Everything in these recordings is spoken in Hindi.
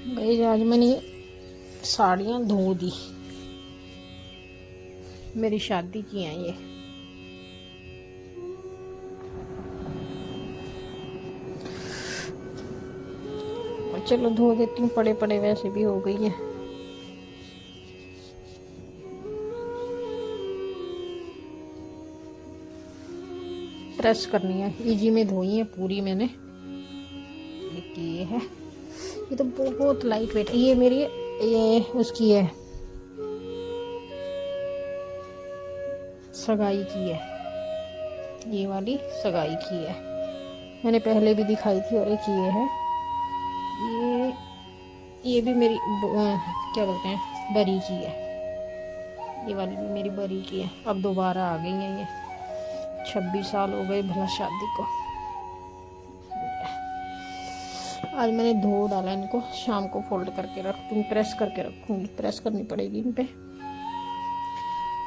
भाई आज मैंने साड़ियाँ धो दी। मेरी शादी की हैं ये। चलो धो देती हूँ, पड़े पड़े वैसे भी हो गई है। प्रेस करनी है, इजी में धोई है पूरी मैंने। ये है, ये तो बहुत लाइट वेट है। ये मेरी ये उसकी है, सगाई की है। ये वाली सगाई की है, मैंने पहले भी दिखाई थी। और एक ये है, ये भी मेरी क्या बोलते हैं, बरी की है। ये वाली भी मेरी बरी की है। अब दोबारा आ गई है ये। 26 साल हो गए भला शादी को। आज मैंने धो डाला इनको, शाम को फोल्ड करके रख दूँगी, प्रेस करके रखूँगी। प्रेस करनी पड़ेगी इन पे,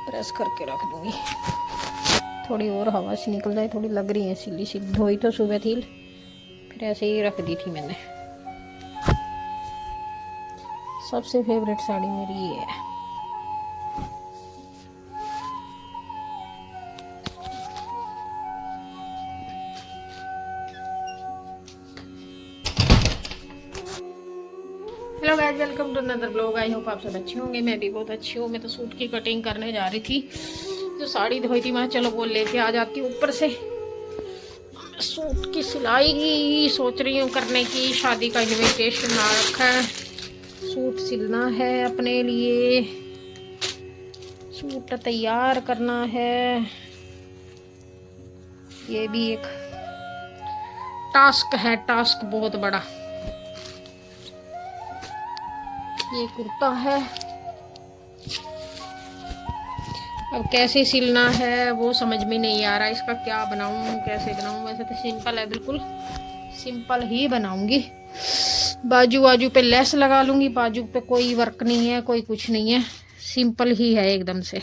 प्रेस करके रख दूँगी। थोड़ी और हवा से निकल जाए, थोड़ी लग रही है सिली सी। धोई तो सुबह थी, फिर ऐसे ही रख दी थी मैंने। सबसे फेवरेट साड़ी मेरी ये है। Hello guys, welcome to another blog. I hope आप सब अच्छे होंगे। मैं भी बहुत अच्छी हूँ। मैं तो सूट की कटिंग करने जा रही थी, जो साड़ी धोई थी मैं चलो वो लेके आ जाती हूँ ऊपर से। सूट की सिलाई सोच रही हूँ करने की। शादी का इनविटेशन आ रखा है, सूट सिलना है अपने लिए, सूट तैयार करना है। ये भी एक टास्क है, टास्क बहुत बड़ा। ये कुर्ता है, अब कैसे सिलना है वो समझ में नहीं आ रहा। इसका क्या बनाऊं, कैसे बनाऊं। वैसे तो सिंपल है, बिल्कुल सिंपल ही बनाऊंगी। बाजू बाजू पे लेस लगा लूंगी। बाजू पे कोई वर्क नहीं है, कोई कुछ नहीं है, सिंपल ही है एकदम से।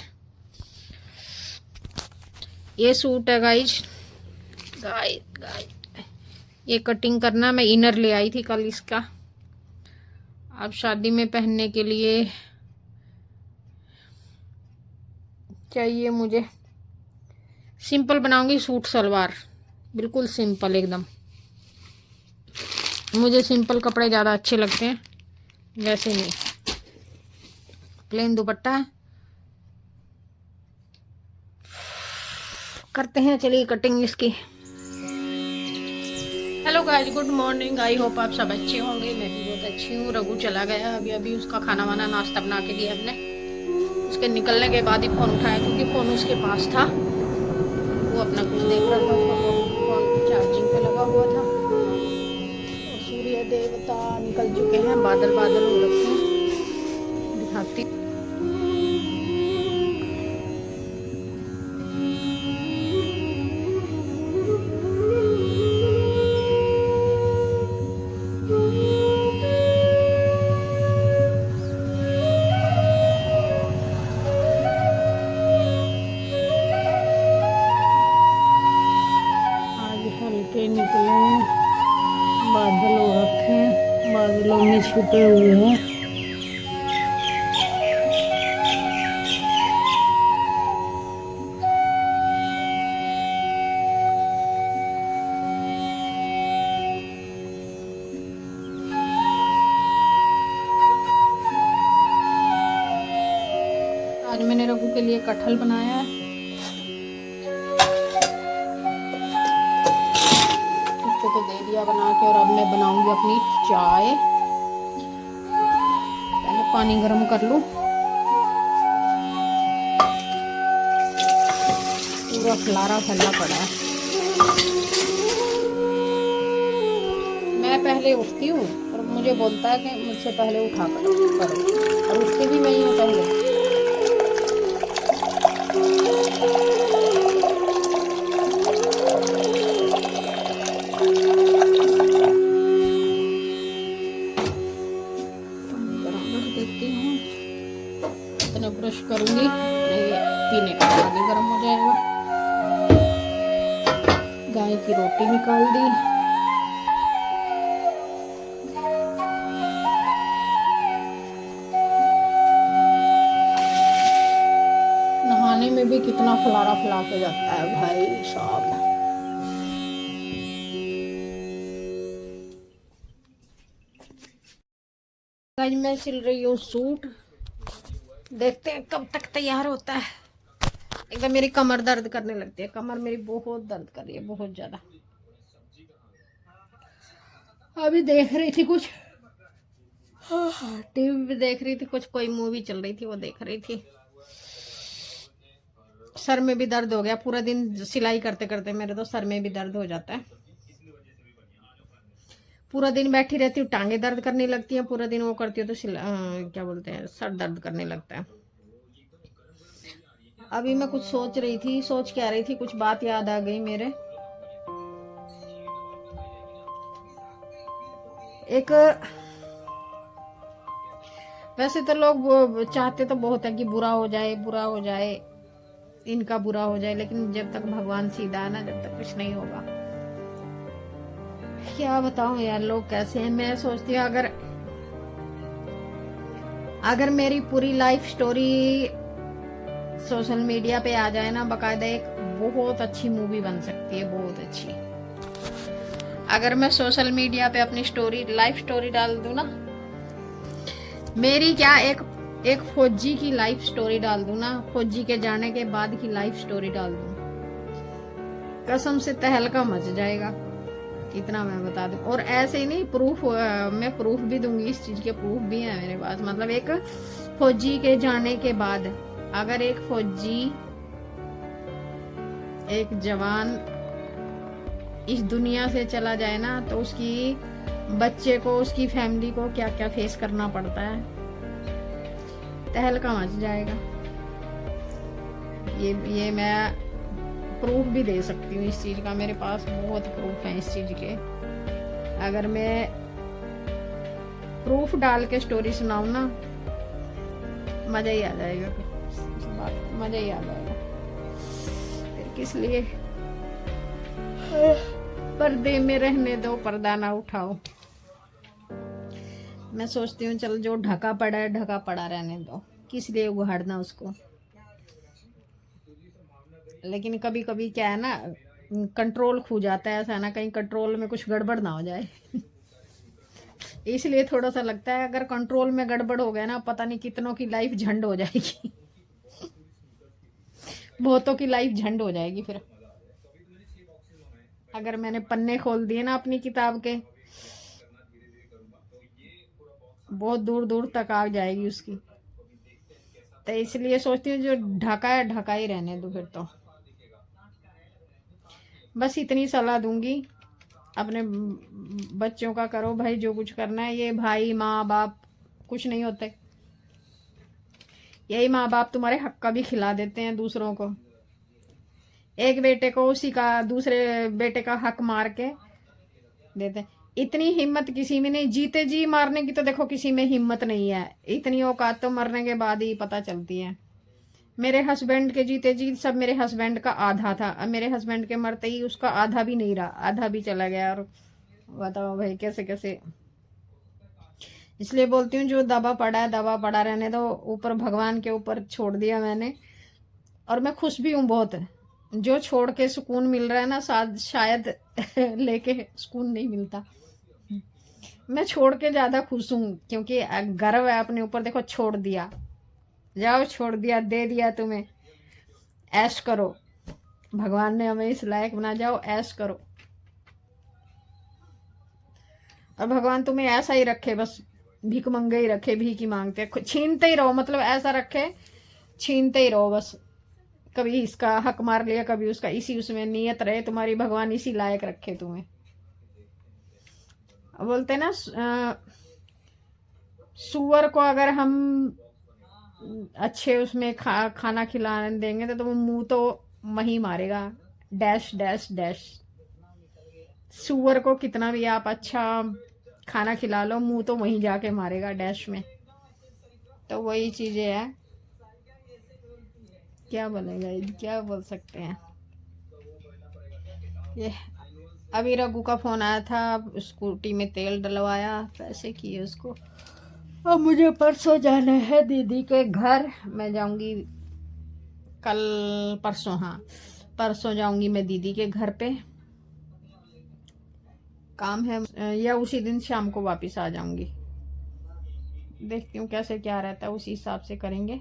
ये सूट है गाइज, ये कटिंग करना। मैं इनर ले आई थी कल इसका, अब शादी में पहनने के लिए चाहिए मुझे। सिंपल बनाऊंगी सूट सलवार, बिल्कुल सिंपल एकदम। मुझे सिंपल कपड़े ज़्यादा अच्छे लगते हैं, वैसे नहीं। प्लेन दुपट्टा है, करते हैं चलिए कटिंग इसकी। Hello guys, good morning. आई होप आप सब अच्छे होंगे। मैं भी बहुत अच्छी हूँ। रघु चला गया अभी अभी, उसका खाना वाना नाश्ता बना के दिया हमने। उसके निकलने के बाद ही फ़ोन उठाया, क्योंकि फ़ोन उसके पास था। वो अपना कुछ देख रहा था, उसका फ़ोन चार्जिंग पे लगा हुआ था। और सूर्य देवता निकल चुके हैं, बादल बादल हो रखे हैं। दिखाती हल्के निकले हैं, बादल हो रखे हैं, बादलों में छुपे हुए हैं। आज मैंने रघु के लिए कटहल बनाया है, उसको तो दे दिया बना के। और अब मैं बनाऊंगी अपनी चाय। पहले पानी गर्म कर लूं। पूरा खलारा फैला पड़ा है। मैं पहले उठती हूँ और मुझे बोलता है कि मुझसे पहले उठा करो, और उठती भी मैं ही हूँ पहले। इतना ब्रश करूंगी नहीं, पीने का पानी गर्म हो जाएगा। गाय की रोटी निकाल दी। भी कितना फुलारा फुला के जाता है भाई साहब। आज मैं सिल रही हूँ सूट, देखते हैं कब तक तैयार होता है। एकदम मेरी कमर दर्द करने लगती है, कमर मेरी बहुत दर्द कर रही है, बहुत ज्यादा। अभी देख रही थी कुछ, टीवी पे देख रही थी कुछ, कोई मूवी चल रही थी वो देख रही थी। सर में भी दर्द हो गया, पूरा दिन सिलाई करते करते मेरे तो सर में भी दर्द हो जाता है। पूरा दिन बैठी रहती हूँ, टांगे दर्द करने लगती हैं, पूरा दिन वो करती हूँ तो क्या बोलते हैं, सर दर्द करने लगता है। अभी मैं कुछ सोच रही थी, सोच के आ रही थी, कुछ बात याद आ गई मेरे। एक वैसे तो लोग चाहते तो बहुत है कि बुरा हो जाए, बुरा हो जाए, इनका बुरा हो जाए, लेकिन जब तक भगवान सीधा है ना, जब तक कुछ नहीं होगा। क्या बताऊं यार लोग कैसे हैं। मैं सोचती हूँ अगर मेरी पूरी लाइफ स्टोरी सोशल मीडिया पे आ जाए ना, बकायदा एक बहुत अच्छी मूवी बन सकती है, बहुत अच्छी। अगर मैं सोशल मीडिया पे अपनी स्टोरी, लाइफ स्टोरी डाल दूं ना, मेरी क्या एक फौजी की लाइफ स्टोरी डाल दूं ना, फौजी के जाने के बाद की लाइफ स्टोरी डाल दूं, कसम से तहलका मच जाएगा, इतना मैं बता दूं। और ऐसे ही नहीं, प्रूफ, मैं प्रूफ भी दूंगी, इस चीज के प्रूफ भी है मेरे पास। मतलब एक फौजी के जाने के बाद, अगर एक फौजी, एक जवान इस दुनिया से चला जाए ना, तो उसकी बच्चे को, उसकी फैमिली को क्या क्या फेस करना पड़ता है, तहलका मच जाएगा। ये मैं प्रूफ भी दे सकती हूँ इस चीज का, मेरे पास बहुत प्रूफ है इस चीज के। अगर मैं प्रूफ डाल के स्टोरी सुनाऊं ना, मजा ही आ जाएगा, मजा ही आ जाएगा। फिर किस लिए पर्दे में रहने दो, पर्दा ना उठाओ। मैं सोचती हूँ चल, जो ढका पड़ा है ढका पड़ा रहने दो, किस लिए उघाड़ना उसको। लेकिन कभी कभी क्या है ना, कंट्रोल खो जाता है, ऐसा है ना, कहीं कंट्रोल में कुछ गड़बड़ ना हो जाए। इसलिए थोड़ा सा लगता है, अगर कंट्रोल में गड़बड़ हो गया ना, पता नहीं कितनों की लाइफ झंड हो जाएगी। बहुतों की लाइफ झंड हो जाएगी फिर। अगर मैंने पन्ने खोल दिए ना अपनी किताब के, बहुत दूर दूर तक आ जाएगी उसकी। तो इसलिए सोचती हूँ जो ढका है ढका ही रहने दो फिर तो। बस इतनी सलाह दूंगी, अपने बच्चों का करो भाई जो कुछ करना है। ये भाई माँ बाप कुछ नहीं होते, यही माँ बाप तुम्हारे हक का भी खिला देते हैं दूसरों को। एक बेटे को उसी का दूसरे बेटे का हक मार के देते हैं। इतनी हिम्मत किसी में नहीं, जीते जी मारने की तो देखो किसी में हिम्मत नहीं है, इतनी औकात तो मरने के बाद ही पता चलती है। मेरे हस्बैंड के जीते जी सब मेरे हस्बैंड का आधा था, अब मेरे हस्बैंड के मरते ही उसका आधा भी नहीं रहा, आधा भी चला गया। और बताओ भाई कैसे कैसे। इसलिए बोलती हूँ जो दबा पड़ा है दबा पड़ा रहने दो, ऊपर भगवान के ऊपर छोड़ दिया मैंने। और मैं खुश भी हूँ बहुत, जो छोड़ के सुकून मिल रहा है ना, शायद लेके सुकून नहीं मिलता। मैं छोड़ के ज्यादा खुश हूँ, क्योंकि गर्व है अपने ऊपर। देखो छोड़ दिया, जाओ छोड़ दिया, दे दिया तुम्हें, ऐश करो। भगवान ने हमें इस लायक बना, जाओ ऐश करो। और भगवान तुम्हें ऐसा ही रखे, बस भीख मंगे ही रखे, भीख ही मांगते छीनते ही रहो, मतलब ऐसा रखे छीनते ही रहो बस। कभी इसका हक मार लिया, कभी उसका, इसी उसमें नियत रहे तुम्हारी, भगवान इसी लायक रखे तुम्हें। बोलते ना सुअर को अगर हम अच्छे उसमें खाना खिलाने देंगे तो वो मुंह तो वही मारेगा, डैश डैश डैश। सुअर को कितना भी आप अच्छा खाना खिला लो, मुंह तो वहीं जाके मारेगा, डैश में। तो वही चीजें है, क्या बोलेगा, क्या बोल सकते हैं। ये अभी रघु का फोन आया था, स्कूटी में तेल डलवाया, पैसे किए उसको। अब मुझे परसों जाना है दीदी के घर, मैं जाऊंगी कल परसों, हाँ परसों जाऊंगी मैं दीदी के घर पे, काम है, या उसी दिन शाम को वापस आ जाऊंगी। देखती हूँ कैसे क्या रहता है, उसी हिसाब से करेंगे।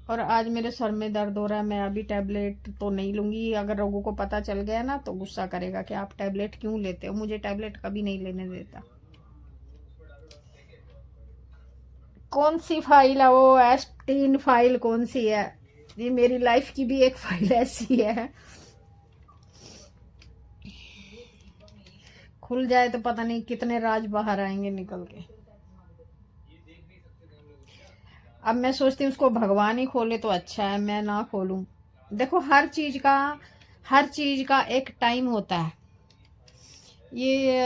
और आज मेरे सर में दर्द हो रहा है, मैं अभी टैबलेट तो नहीं लूंगी। अगर लोगों को पता चल गया ना तो गुस्सा करेगा कि आप टैबलेट क्यों लेते हो। मुझे टैबलेट कभी नहीं लेने देता। कौन सी फाइल है वो, एस्टीन फाइल कौन सी है? ये मेरी लाइफ की भी एक फाइल ऐसी है, खुल जाए तो पता नहीं कितने राज बाहर आएंगे निकल के। अब मैं सोचती हूँ उसको भगवान ही खोले तो अच्छा है, मैं ना खोलूं। देखो हर चीज का एक टाइम होता है। ये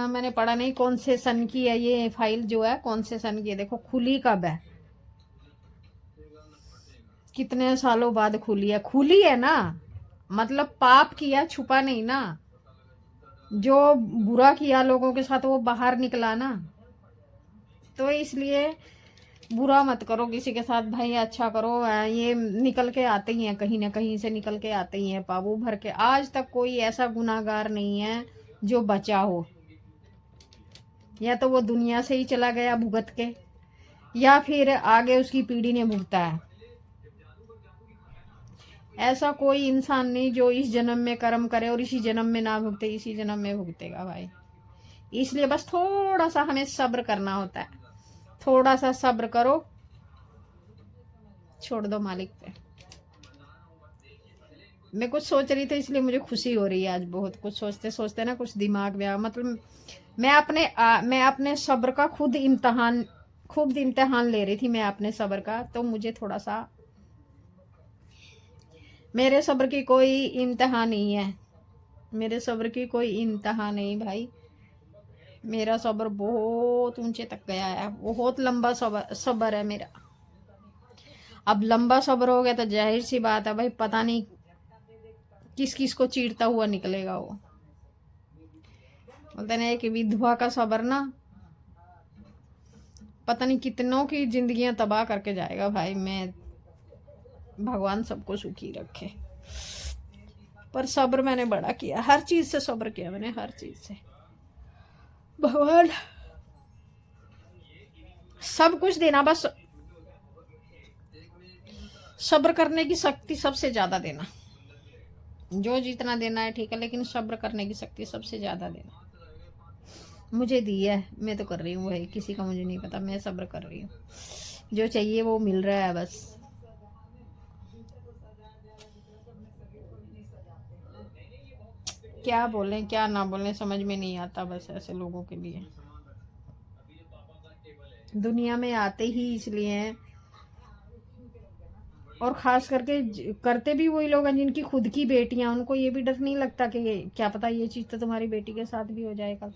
मैंने पढ़ा नहीं कौन से सन की है ये फाइल, जो है कौन से सन की है, देखो खुली कब है, कितने सालों बाद खुली है ना, मतलब पाप किया छुपा नहीं ना, जो बुरा किया लोगों के साथ वो बाहर निकला ना। तो इसलिए बुरा मत करो किसी के साथ भाई, अच्छा करो। ये निकल के आते ही हैं, कहीं ना कहीं से निकल के आते ही हैं पाबू भर के। आज तक कोई ऐसा गुनाहगार नहीं है जो बचा हो, या तो वो दुनिया से ही चला गया भुगत के, या फिर आगे उसकी पीढ़ी ने भुगता है। ऐसा कोई इंसान नहीं जो इस जन्म में कर्म करे और इसी जन्म में ना भुगते, इसी जन्म में भुगतेगा भाई। इसलिए बस थोड़ा सा हमें सब्र करना होता है, थोड़ा सा सब्र करो, छोड़ दो मालिक पे। मैं कुछ सोच रही थी इसलिए मुझे खुशी हो रही है आज बहुत। कुछ सोचते सोचते ना कुछ दिमाग में मतलब मैं अपने सब्र का खुद इम्तिहान ले रही थी मैं अपने सब्र का। तो मुझे थोड़ा सा, मेरे सब्र की कोई इम्तिहान नहीं है, मेरे सब्र की कोई इम्तिहान नहीं भाई। मेरा सब्र बहुत ऊंचे तक गया है, बहुत लंबा सब्र है मेरा। अब लंबा सब्र हो गया तो जाहिर सी बात है भाई, पता नहीं किस किस को चीरता हुआ निकलेगा वो। बोलते ना कि विधवा का सब्र ना पता नहीं कितनों की जिंदगियां तबाह करके जाएगा भाई। मैं भगवान सबको सुखी रखे। पर सब्र मैंने बड़ा किया, हर चीज से सब्र किया मैंने, हर चीज से। भगवान सब कुछ देना, बस सब्र करने की शक्ति सबसे ज्यादा देना। जो जितना देना है ठीक है, लेकिन सब्र करने की शक्ति सबसे ज्यादा देना। मुझे दी है, मैं तो कर रही हूँ भाई, किसी का मुझे नहीं पता, मैं सब्र कर रही हूँ। जो चाहिए वो मिल रहा है बस। क्या बोले क्या ना बोले समझ में नहीं आता बस ऐसे लोगों के लिए। दुनिया में आते ही इसलिए हैं, और खास करके करते भी वही लोग हैं जिनकी खुद की बेटियां। उनको ये भी डर नहीं लगता कि क्या पता ये चीज तो तुम्हारी बेटी के साथ भी हो जाए कल।